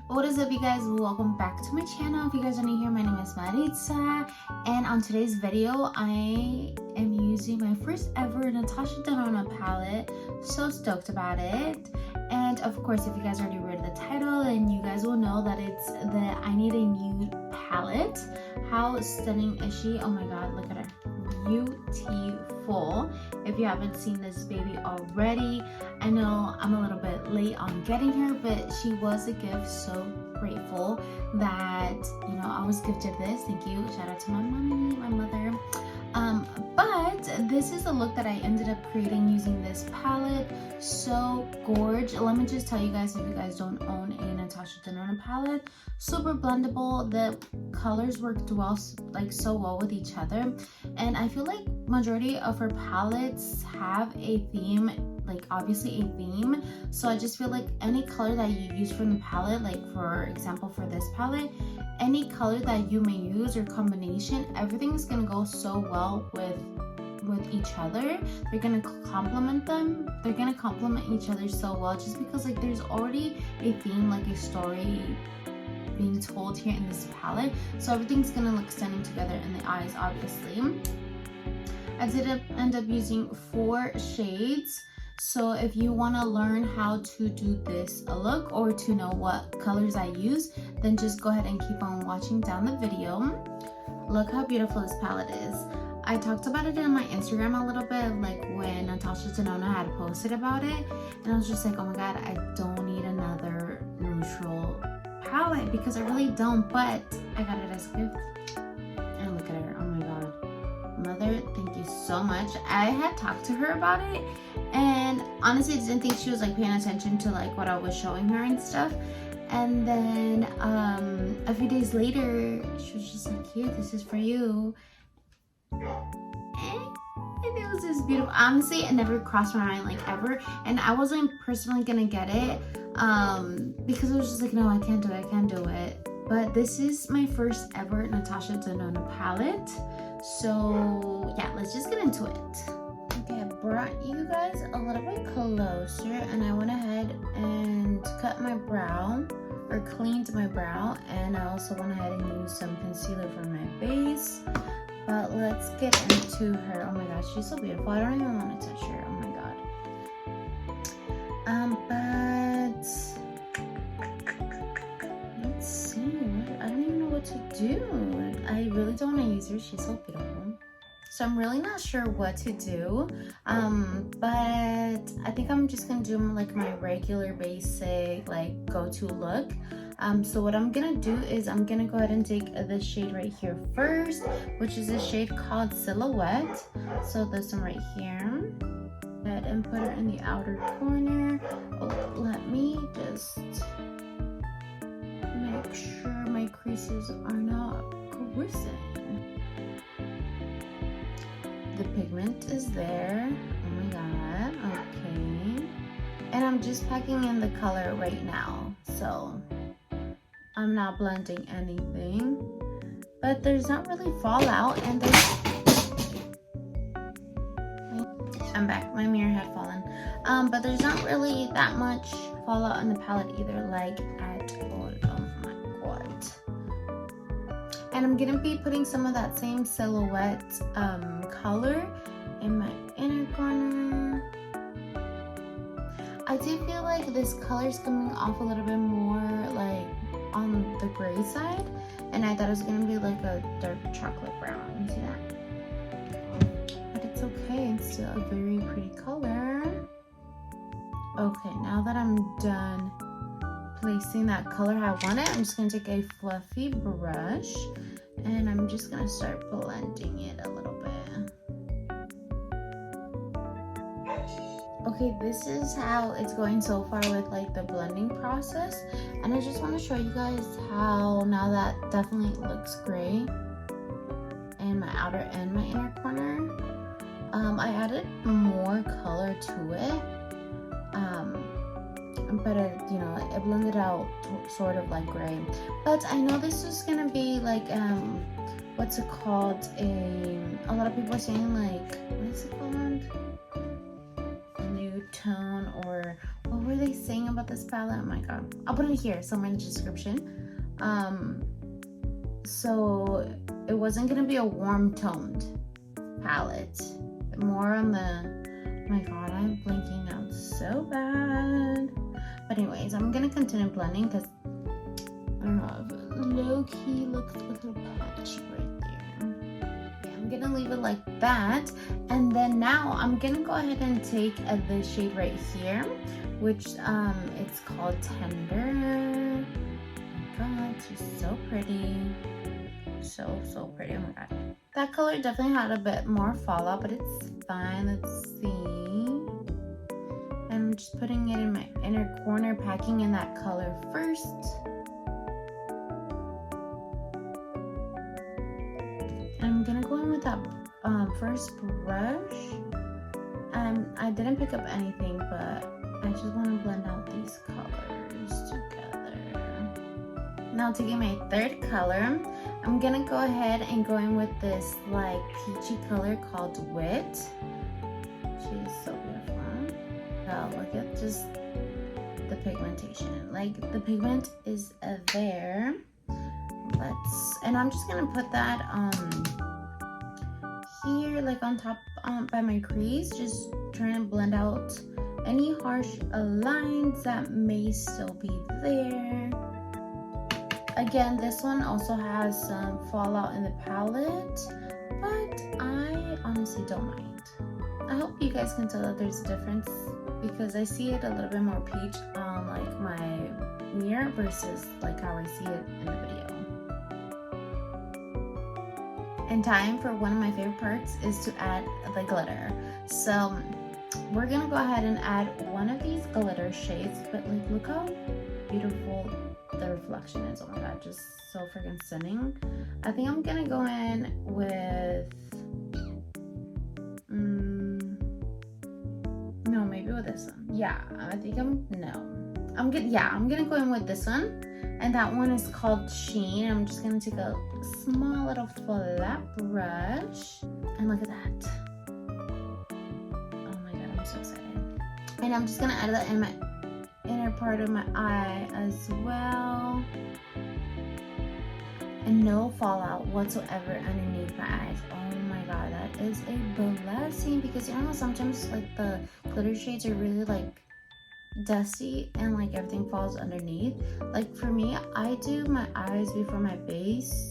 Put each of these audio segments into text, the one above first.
What is up, you guys? Welcome back to my channel. If you guys are new here, my name is Maritza, and on today's video I am using my first ever Natasha Deanna palette. So stoked about it. And of course, if you guys already read the title, then you guys will know that it's the I Need a Nude palette. How stunning is she? Oh my god, look at her. Beautiful. If you haven't seen this baby already, I know I'm a little bit late on getting her, but she was a gift. So grateful that, you know, I was gifted this. Thank you. Shout out to my mommy, my mother. But this is the look that I ended up creating using this palette. So gorgeous. Let me just tell you guys, if you guys don't own a Natasha Deanna palette, super blendable. The colors worked well, like so well with each other, and I feel like majority of her palettes have a theme, like obviously a theme. So I just feel like any color that you use from the palette, like for example for this palette, any color that you may use or combination, everything is gonna go so well with each other. They're gonna complement them. They're gonna complement each other so well, just because like there's already a theme, like a story being told here in this palette. So everything's gonna look stunning together in the eyes, obviously. I did end up using 4 shades. So if you want to learn how to do this look or to know what colors I use, then just go ahead and keep on watching down the video. Look how beautiful this palette is. I talked about it on my Instagram a little bit, like when Natasha Deanna had posted about it, and I was just like, oh my god, I don't need another neutral palette because I really don't, but I got it as a gift. And look at her, oh my god. Mother, thank you so much. I had talked to her about it, and honestly didn't think she was like paying attention to like what I was showing her and stuff. And then a few days later she was just like, here, this is for you. And it was just beautiful. Honestly, it never crossed my mind like ever, and I wasn't personally gonna get it because it was just like, no, I can't do it. But this is my first ever Natasha Deanna palette. So yeah, let's just get into it. Okay, I brought you guys a little bit closer, and I went ahead and cut my brow, or cleaned my brow, and I also went ahead and used some concealer for my base. But let's get into her. Oh my gosh, she's so beautiful. I don't even want to touch her. Oh my god. But let's see. I don't even know what to do. I really don't want to use her. She's so beautiful. So I'm really not sure what to do. But I think I'm just gonna do like my regular basic like go-to look. So what I'm gonna do is I'm gonna go ahead and take this shade right here first, which is a shade called Silhouette. So this one right here. Go ahead and put her in the outer corner. Oh, let me just make sure my creases are not creasing. The pigment is there. Oh my god. Okay. And I'm just packing in the color right now, so I'm not blending anything, but there's not really fallout, and I'm back. My mirror had fallen, but there's not really that much fallout in the palette either, like at all. Oh my god! And I'm gonna be putting some of that same Silhouette color in my inner corner. I do feel like this color is coming off a little bit more like on the gray side, and I thought it was gonna be like a dark chocolate brown. You see that? But it's okay, it's still a very pretty color. Okay, now that I'm done placing that color how I want it, I'm just gonna take a fluffy brush and I'm just gonna start blending it a little bit. Okay, this is how it's going so far with like the blending process, and I just want to show you guys how now that definitely looks gray in my outer and my inner corner. I added more color to it, but you know, it blended out sort of like gray. But I know this is gonna be like what's it called, a lot of people are saying like, what is it called, tone, or what what were they saying about this palette? Oh my god. I'll put it here somewhere in the description. So it wasn't gonna be a warm toned palette. More on the, oh my god, I'm blinking out so bad. But anyways, I'm gonna continue blending because I don't know, if low-key looks a little patchy right there. Yeah, I'm gonna leave it like that. And then now I'm gonna go ahead and take this shade right here, which it's called Tender. Oh my god, it's just so pretty. So pretty. Oh my god. That color definitely had a bit more fallout, but it's fine. Let's see. I'm just putting it in my inner corner, packing in that color first. I'm gonna go in with that first brush. I didn't pick up anything, but I just want to blend out these colors together. Now taking my third color, I'm gonna go ahead and go in with this like peachy color called Wit. She is so beautiful. Oh, look at just the pigmentation. Like the pigment is there. And I'm just gonna put that here, like on top by my crease, just trying to blend out any harsh lines that may still be there. Again, this one also has some fallout in the palette, but I honestly don't mind. I hope you guys can tell that there's a difference because I see it a little bit more peach on like my mirror versus like how I see it in the video. And time for one of my favorite parts is to add the glitter. So we're gonna go ahead and add one of these glitter shades, but like look how beautiful the reflection is. Oh my god, just so freaking stunning. I think I'm gonna go in with no, maybe with this one. Yeah, I think I'm gonna go in with this one, and that one is called Sheen. I'm just gonna take a small little flat brush and look at that. Oh my god, I'm so excited. And I'm just gonna add that in my inner part of my eye as well, and no fallout whatsoever underneath my eyes. Oh my god, that is a blessing, because you know sometimes like the glitter shades are really like dusty and like everything falls underneath. Like for me, I do my eyes before my base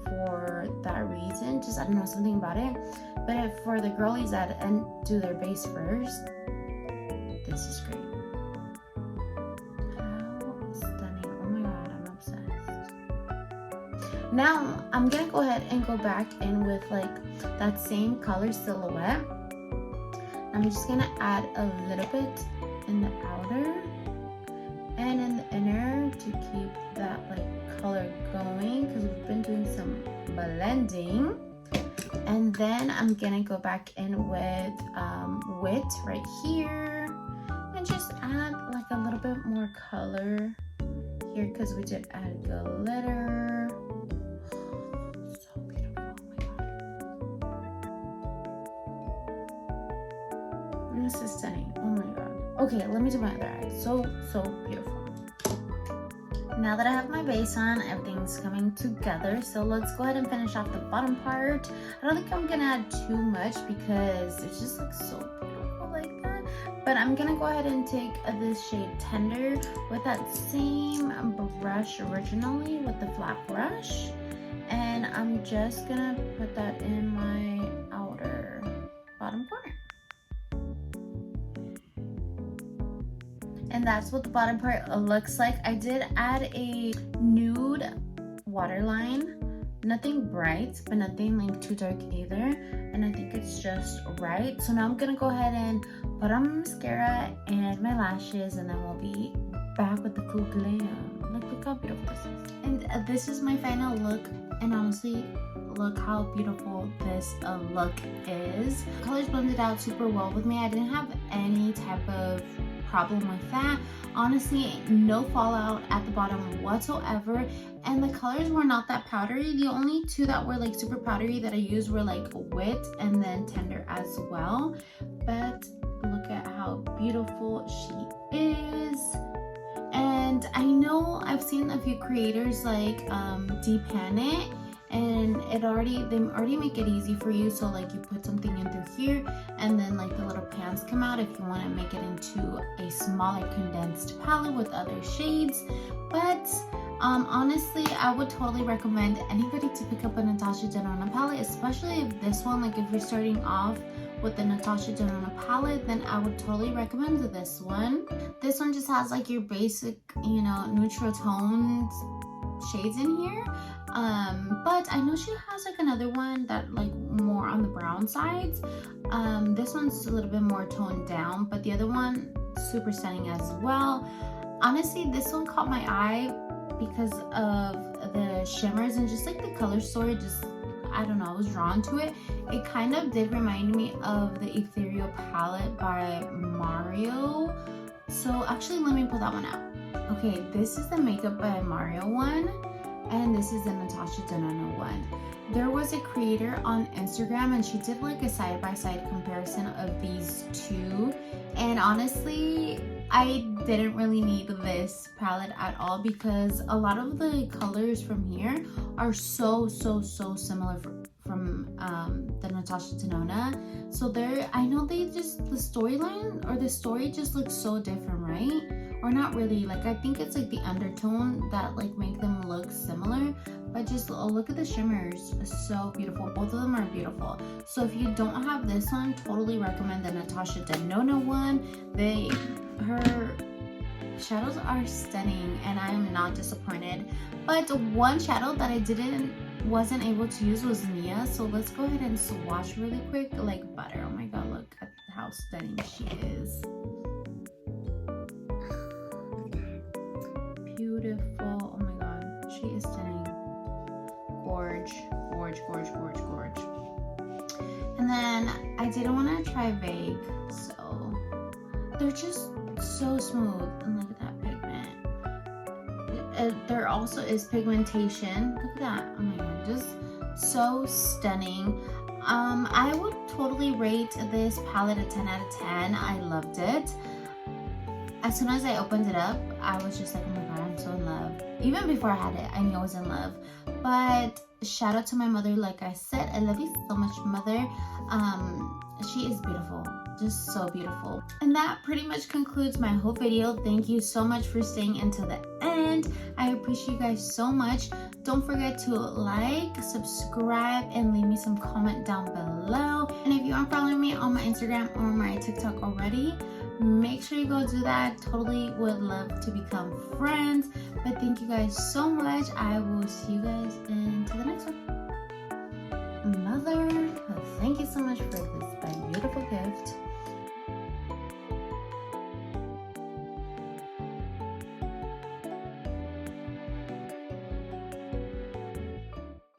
for that reason. Just I don't know, something about it. But if for the girlies that do their base first, this is great. Now I'm gonna go ahead and go back in with like that same color silhouette. I'm just gonna add a little bit in the outer and in the inner to keep that like color going, because we've been doing some blending. And then I'm gonna go back in with Wit right here and just add like a little bit more color here, because we did add glitter. This is stunning. Oh my god. Okay, let me do my other eye. So beautiful. Now that I have my base on, everything's coming together. So let's go ahead and finish off the bottom part. I don't think I'm gonna add too much because it just looks so beautiful like that. But I'm gonna go ahead and take this shade Tender with that same brush originally, with the flat brush. And I'm just gonna put that in my outer bottom corner. And that's what the bottom part looks like. I did add a nude waterline, nothing bright, but nothing like too dark either. And I think it's just right. So now I'm gonna go ahead and put on my mascara and my lashes, and then we'll be back with the full glam. Look how beautiful this is. And this is my final look. And honestly, look how beautiful this look is. The colors blended out super well with me. I didn't have any type of problem with that. Honestly, no fallout at the bottom whatsoever, and the colors were not that powdery. The only two that were like super powdery that I used were like Wit and then Tender as well. But look at how beautiful she is. And I know I've seen a few creators like depan it, and they already make it easy for you. So like you put something in through here, and then like the little pans come out if you want to make it into a smaller condensed palette with other shades. But honestly, I would totally recommend anybody to pick up a Natasha Deanna palette, especially if this one, like if you're starting off with the Natasha Deanna palette, then I would totally recommend this one. This one just has like your basic, you know, neutral toned shades in here. But I know she has like another one that like more on the brown sides. This one's a little bit more toned down, but the other one super stunning as well. Honestly, this one caught my eye because of the shimmers and just like the color story. Just, I don't know, I was drawn to it. It kind of did remind me of the Ethereal palette by Mario. So actually, let me pull that one out. Okay, this is the Makeup by Mario one, and this is the Natasha Deanna one. There was a creator on Instagram, and she did like a side-by-side comparison of these two. And honestly, I didn't really need this palette at all because a lot of the colors from here are so similar from the Natasha Deanna. So I know they just, the storyline or the story just looks so different, right? Or not really, like I think it's like the undertone that like make them look similar, but just look at the shimmers, so beautiful. Both of them are beautiful. So if you don't have this one, totally recommend the Natasha Deanna one. Her shadows are stunning and I am not disappointed. But one shadow that I wasn't able to use was Mia. So let's go ahead and swatch really quick, like butter. Oh my god, look at how stunning she is. Beautiful. Oh my god, she is stunning. Gorge. And then I didn't want to try Vague, so they're just so smooth. And look at that pigment. There also is pigmentation. Look at that. Oh my god, just so stunning. I would totally rate this palette a 10 out of 10. I loved it. As soon as I opened it up, I was just like, oh my god, I'm so in love. Even before I had it, I knew I was in love. But shout out to my mother, like I said, I love you so much, mother. She is beautiful, just so beautiful. And that pretty much concludes my whole video. Thank you so much for staying until the end. I appreciate you guys so much. Don't forget to like, subscribe, and leave me some comment down below. And if you aren't following me on my Instagram or my TikTok already, make sure you go do that. Totally would love to become friends. But thank you guys so much. I will see you guys into the next one.